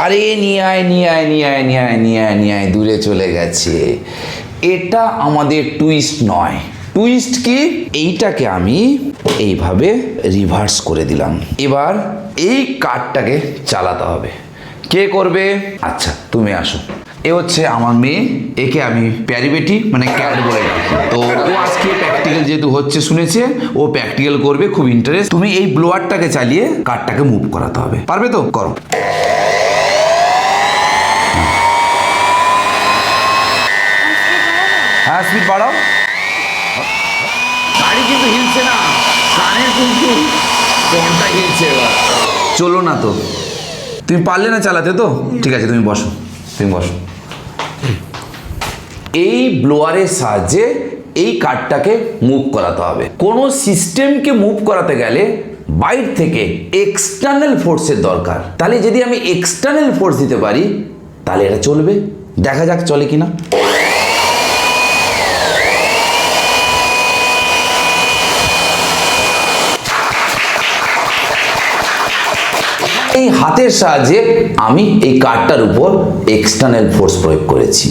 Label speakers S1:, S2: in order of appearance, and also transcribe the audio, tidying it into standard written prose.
S1: আরে নিয়ে আয় নিয়ে আয় নিয়ে আয় নিয়ে আয় নিয়ে আয় নিয়ে আয়, দূরে চলে গেছে। এটা আমাদের টুইস্ট নয়। টুইস্ট কি? এইটাকে আমি এইভাবে রিভার্স করে দিলাম। এবার এই কার্ডটাকে চালাতে হবে। কে করবে? আচ্ছা তুমি আসো। এ হচ্ছে আমার মেয়ে, একে আমি প্যারি বেটি মানে ক্যাট বলে ডাকি। তো ও আজকে প্র্যাকটিক্যাল যেহেতু হচ্ছে শুনেছে, ও প্র্যাকটিক্যাল করবে, খুব ইন্টারেস্ট। তুমি এই ব্লোয়ারটাকে চালিয়ে কার্ডটাকে মুভ করাতে হবে, পারবে তো? করো। হ্যাঁ স্পিড বাড়াও। গাড়ি কিন্তু হিলছে না, কানের কিন্তু ফোনটা হিলছে। এবার চলো না তো, তুমি পারলে না চালাতে তো? ঠিক আছে তুমি বসো, তুমি বসো। এই ব্লোয়ারের সাহায্যে এই কার্ডটাকে মুভ করাতে হবে। কোনো সিস্টেমকে মুভ করাতে গেলে বাইরে থেকে এক্সটার্নাল ফোর্সের দরকার। তাহলে যদি আমি এক্সটার্নাল ফোর্স দিতে পারি তাহলে এটা চলবে। দেখা যাক চলে কিনা। এই হাতের সাহায্যে আমি এই কার্ডটার উপর এক্সটার্নাল ফোর্স প্রয়োগ করেছি।